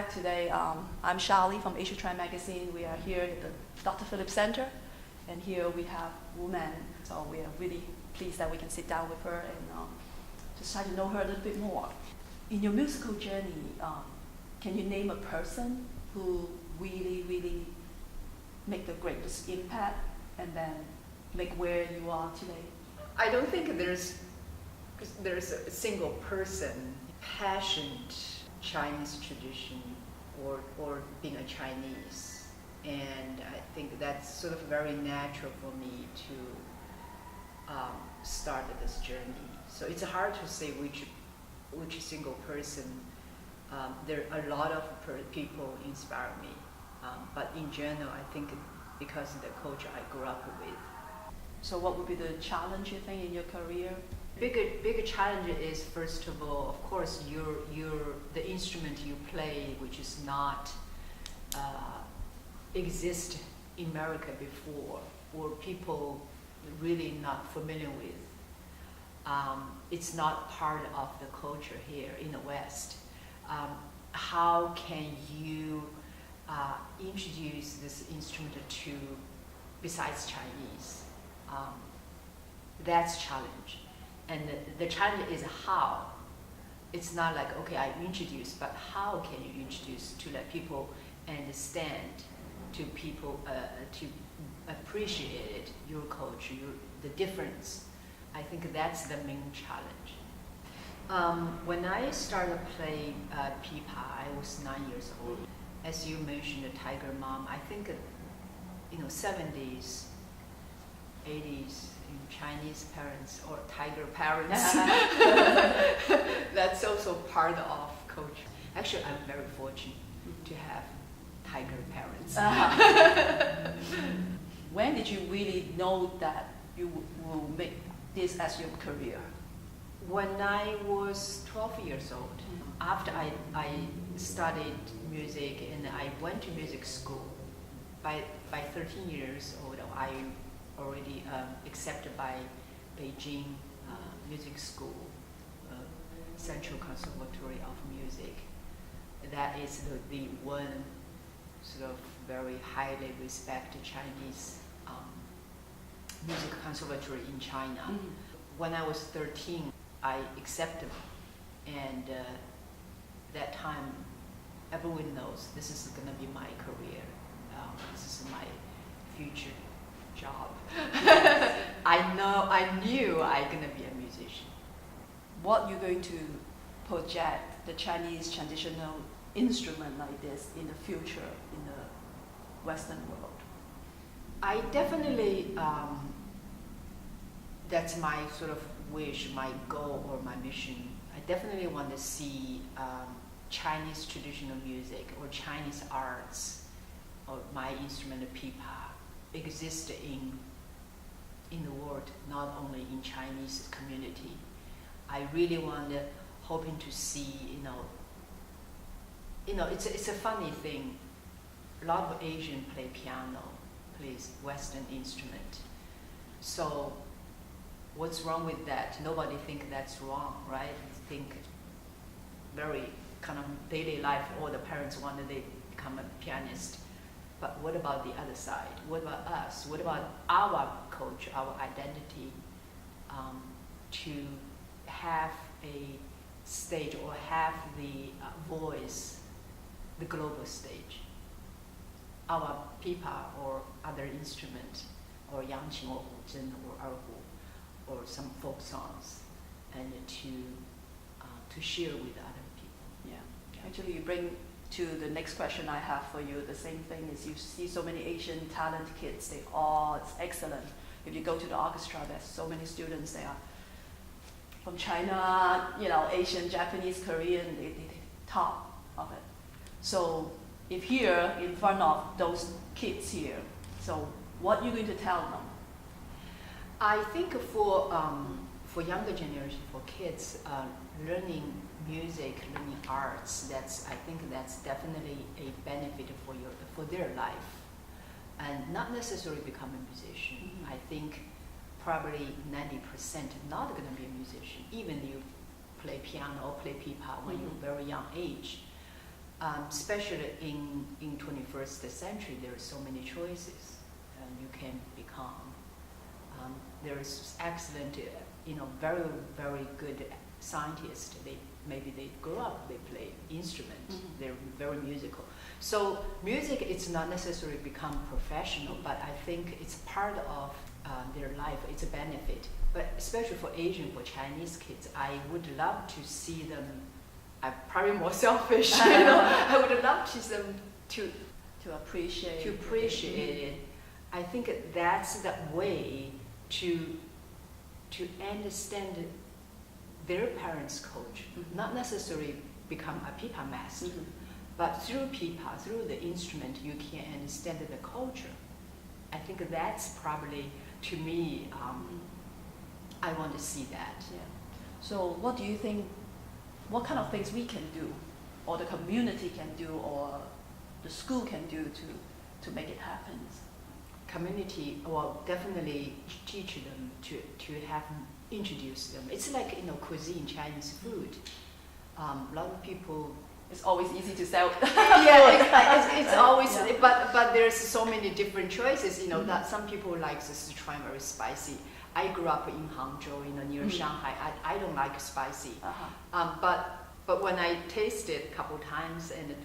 back today. I'm Charlie from AsiaTrend magazine. We are here at the Dr. Phillips Center, and here we have woman. So we are really pleased that we can sit down with her and just try to know her a little bit more. In your musical journey, can you name a person who really make the greatest impact and then make where you are today? I don't think there's a single person passionate Chinese tradition or being a Chinese, and I think that's sort of very natural for me to start this journey. So it's hard to say which single person. There are a lot of people inspire me, but in general, I think because of the culture I grew up with. So what would be the challenge, you think, in your career? Bigger challenge is, first of all, of course, the instrument you play, which is not exist in America before, or people really not familiar with. It's not part of the culture here in the West. How can you introduce this instrument to, besides Chinese? That's challenge. And the challenge is how. It's not like, okay, I introduce, but how can you introduce to let people understand, to people to appreciate it, your culture, the difference. I think that's the main challenge. When I started playing Pipa, I was 9 years old. As you mentioned, the Tiger Mom, I think, 70s, 80s, Chinese parents or tiger parents. That's also part of culture. Actually, I'm very fortunate to have tiger parents. When did you really know that you will make this as your career? When I was 12 years old, after I studied music and I went to music school, by 13 years old, I already accepted by Beijing Music School, Central Conservatory of Music. That is the one sort of very highly respected Chinese music conservatory in China. When I was 13, I accepted, and that time everyone knows this is going to be my career. This is my future job. I knew I'm going to be a musician. What you're going to project the Chinese traditional instrument like this in the future in the Western world? I definitely, that's my sort of wish, my goal or my mission. I definitely want to see Chinese traditional music or Chinese arts or my instrument, Pipa, exist in the world, not only in Chinese community. I really hoping to see, it's a funny thing. A lot of Asian play piano, plays Western instrument. So what's wrong with that? Nobody think that's wrong, right? Think very kind of daily life, all the parents wanted to become a pianist. But what about the other side? What about us? What about our culture, our identity, to have a stage or have the voice, the global stage? Our pipa or other instrument, or yangqin or huzhen or erhu, or some folk songs, and to share with other people. Yeah. Actually, you bring to the next question I have for you. The same thing is you see so many Asian talent kids. It's excellent. If you go to the orchestra, there's so many students there from China, Asian, Japanese, Korean, they top of it. So if here in front of those kids here, so what are you going to tell them? I think for younger generation, for kids, learning music, learning arts, I think that's definitely a benefit for their life, and not necessarily become a musician. I think probably 90% not going to be a musician, even you play piano or play pipa when you're very young age. especially in 21st century, there are so many choices you can become. There's excellent, very, very good scientists. Maybe they grow up, they play instruments, they're very musical. So music, it's not necessarily become professional, but I think it's part of their life, it's a benefit. But especially for Asian, for Chinese kids, I would love to see them, I'm probably more selfish, I would love to see them to appreciate it. I think that's the way to understand their parents' culture, not necessarily become a Pipa master, but through Pipa, through the instrument, you can understand the culture. I think that's probably, to me, I want to see that. Yeah. So what do you think, what kind of things we can do, or the community can do, or the school can do to make it happen? Community, well, definitely teach them to have, introduce them. It's like, cuisine, Chinese food. A lot of people, it's always easy to sell. it's always, but there's so many different choices, that some people like the Sichuan very spicy. I grew up in Hangzhou, near Shanghai. I don't like spicy. But when I tasted a couple times and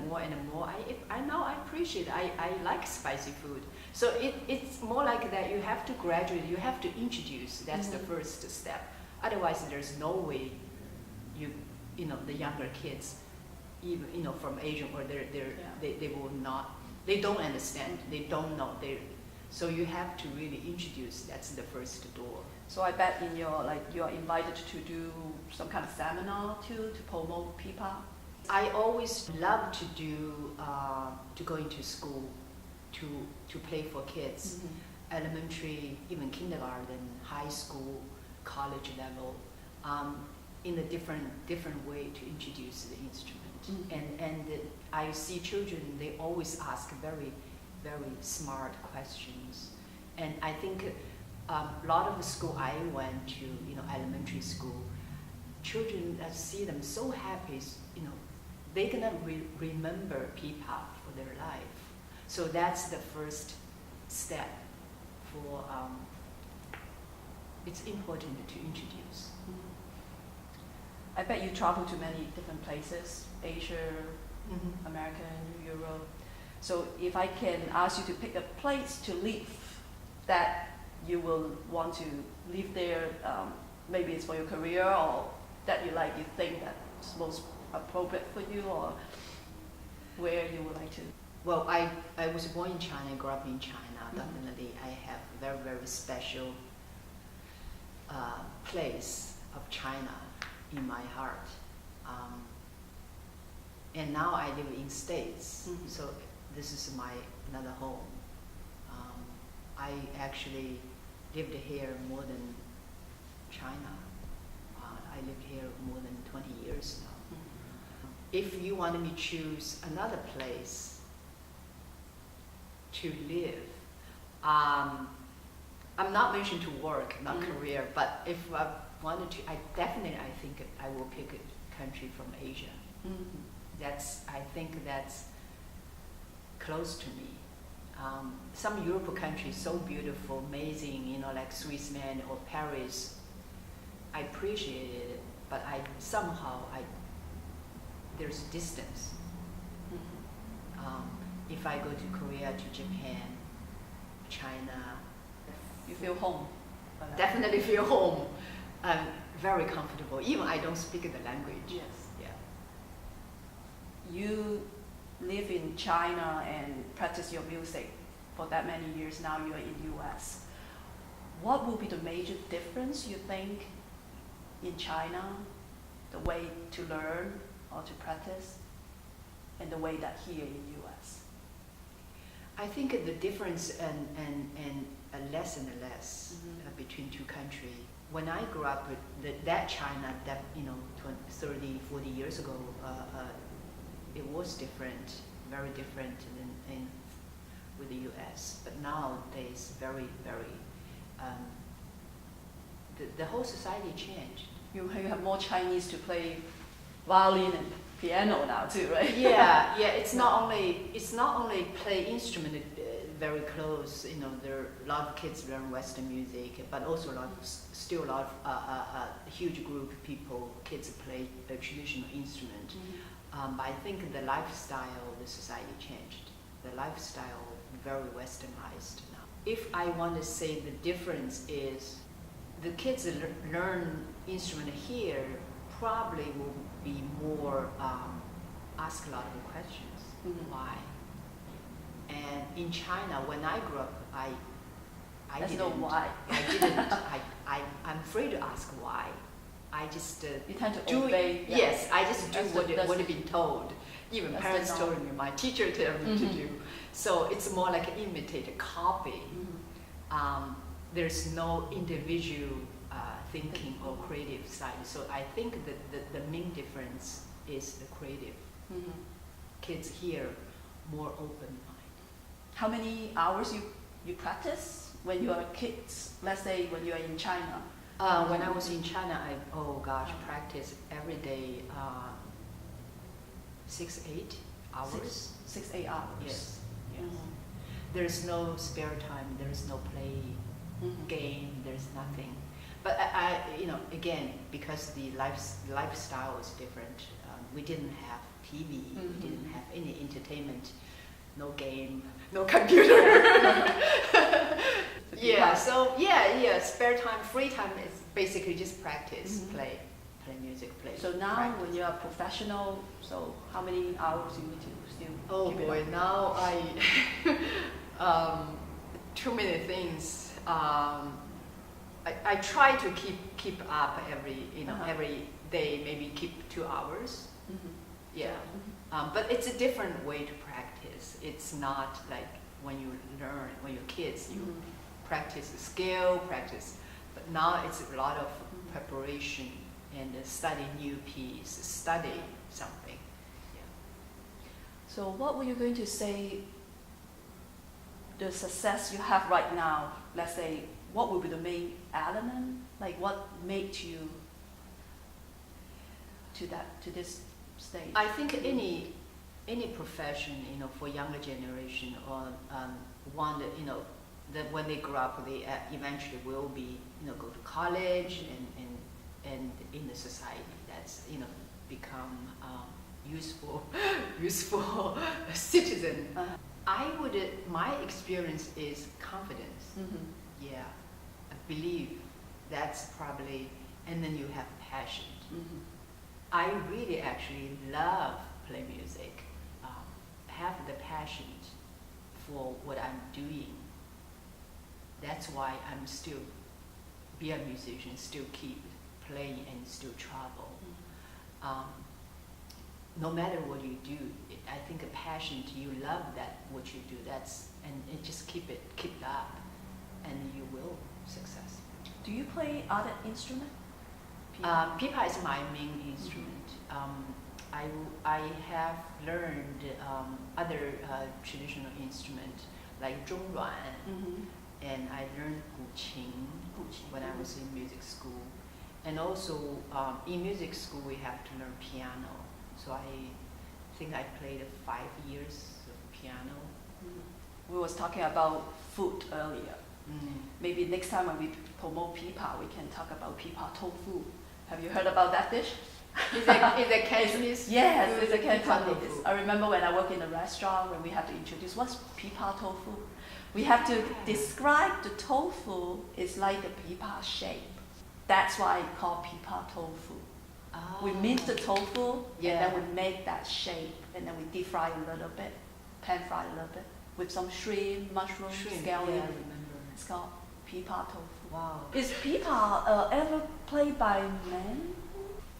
more and more, I now I appreciate it. I like spicy food. So it's more like that. You have to graduate. You have to introduce. That's the first step. Otherwise, there's no way the younger kids, even from Asian, or they will not. They don't understand. They don't know. So you have to really introduce. That's the first door. So I bet you are invited to do some kind of seminar to promote Pipa. I always love to do to go into school to play for kids, elementary, even kindergarten, high school, college level, in a different way to introduce the instrument. And I see children, they always ask very, very smart questions, and I think. A lot of the school I went to, elementary school, children, I see them so happy, they're gonna remember Pipa for their life. So that's the first step for, it's important to introduce. I bet you travel to many different places, Asia, America, Europe. So if I can ask you to pick a place to live that you will want to live there, maybe it's for your career, or that you think that's most appropriate for you, or where you would like to? Well, I was born in China, grew up in China. Definitely, I have a very, very special place of China in my heart. And now I live in States, so this is another home. I actually lived here more than China. I lived here more than 20 years now. If you wanted me to choose another place to live, I'm not mentioning to work, not career, but if I wanted to, I think I will pick a country from Asia. I think that's close to me. Some European countries so beautiful, amazing, like Switzerland or Paris. I appreciate it, but there's distance. If I go to Korea, to Japan, China, you feel home. Definitely feel home. Very comfortable. Even I don't speak the language. Yes. Yeah. You live in China and practice your music for that many years. Now you are in US. What will be the major difference, you think, in China, the way to learn or to practice, and the way that here in US? I think the difference and less and less between two countries. When I grew up, that China, 30, 40 years ago, it was different, very different than with the US. But nowadays, very, very, the whole society changed. You have more Chinese to play violin and piano now too, right? Yeah, yeah. It's not only play instrument very close. You know, there are a lot of kids learn Western music, but also still a lot of a huge group of people, kids play a traditional instrument. Mm-hmm. But I think the lifestyle of the society changed. The lifestyle very westernized now. If I want to say the difference is, the kids learn instrument here probably will be more ask a lot of questions. Mm-hmm. Why? And in China, when I grew up, I There's didn't. no why. I didn't. I'm afraid to ask why. I just You tend to do obey. it. Yes, I just do That's what I've been told. Even that's parents the told norm. me, my teacher told me to do. So it's more like an imitate, a copy. Mm-hmm. There's no individual thinking or creative side. So I think that the main difference is the creative. Mm-hmm. Kids here more open mind. How many hours you practice when you are kids? Let's say when you are in China. When I was in China, I practice every day 6-8 hours. 6-8 hours. Yes. Yes. Mm-hmm. There's no spare time. There's no play Mm-hmm. game. There's nothing. But I again, because the lifestyle is different. We didn't have TV. Mm-hmm. We didn't have any entertainment. No game. No computer. Yeah. So yeah. Spare time, free time is basically just practice, Mm-hmm. play music, play. So now practice. when you are professional, so how many hours you need to still Oh keep it boy, up? now I too many things. I try to keep up every day, maybe keep 2 hours. Mm-hmm. Yeah. Mm-hmm. But it's a different way to practice. It's not like when you're kids, you Mm-hmm. practice the skill, but now it's a lot of Mhm. preparation and study new piece, study something. Yeah. So what were you going to say the success you have right now? Let's say, what would be the main element? Like what made you to this stage? I think any profession, for younger generation or one that that when they grow up, they eventually will be go to college and in the society that's become useful citizen. My experience is confidence. Mm-hmm. Yeah, I believe that's probably, and then you have passion. Mm-hmm. I really actually love play music, have the passion for what I'm doing. That's why I'm still be a musician, still keep playing and still travel. No matter what you do, I think a passion to you love that what you do. And just keep it up, and you will success. Do you play other instrument? Pipa is my main instrument. I have learned other traditional instruments like zhongruan, Mm-hmm. and I learned guqin when I was in music school. And also in music school we have to learn piano. So I think I played 5 years of piano. Mm-hmm. We was talking about food earlier. Maybe next time when we promote Pipa, we can talk about Pipa tofu. Have you heard about that dish? Is that Cantonese? Yes, it's a Pipa Cantonese. tofu. I remember when I work in a restaurant, when we have to introduce what's Pipa tofu. We have to describe the tofu is like a pipa shape. That's why it's called Pipa tofu. We mince the tofu, Yeah. and then we make that shape, and then we deep fry a little bit, pan fry a little bit, with some shrimp, mushroom, scallion. Yeah, I remember. It's called Pipa tofu. Wow. Is Pipa ever played by men?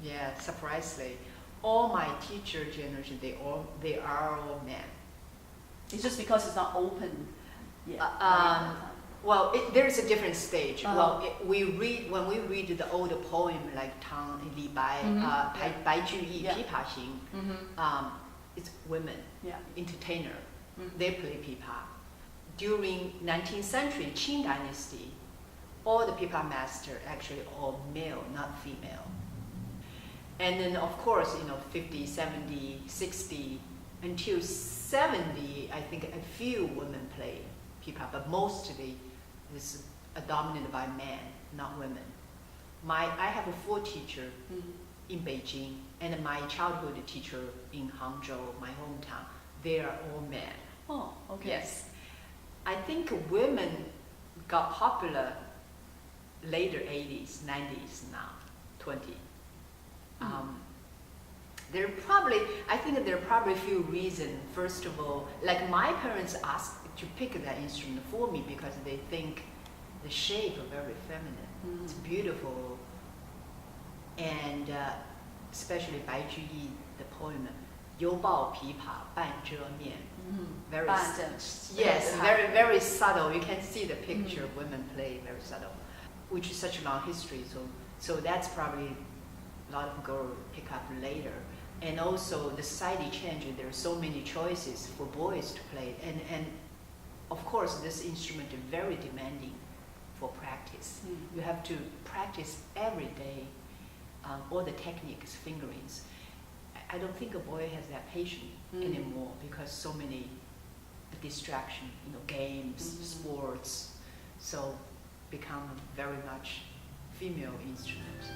Yeah, surprisingly, all my teacher generation, they are all men. It's just because it's not open yet. Well, there's a different stage. Uh-huh. Well, when we read the older poem like Tang Li Bai, Mhm. Bai Ju Yi, Yeah. Pipa Xing, Mm-hmm. it's women, Yeah. entertainer. Mhm. They play pipa. During 19th century Qing dynasty, all the pipa master actually all male, not female. And then of course, 50, 70, 60, until 70, I think a few women play pipa, but mostly it's dominated by men, not women. I have 4 teachers in Beijing, and my childhood teacher in Hangzhou, my hometown, they are all men. Oh, okay. Yes. I think women got popular later 80s, 90s now, 20. I think there are probably a few reasons. First of all, like my parents asked to pick that instrument for me because they think the shape is very feminine. It's beautiful. And especially Bai Juyi, the poem, 犹抱琵琶半遮面. Very yes, very very subtle. You can see the picture of women play very subtle, which is such a long history. So that's probably a lot of girls pick up later. And also the society changed. There are so many choices for boys to play, and of course this instrument is very demanding for practice. You have to practice every day, all the techniques, fingerings. I don't think a boy has that patience anymore because so many distraction, games, sports, so become very much female instruments.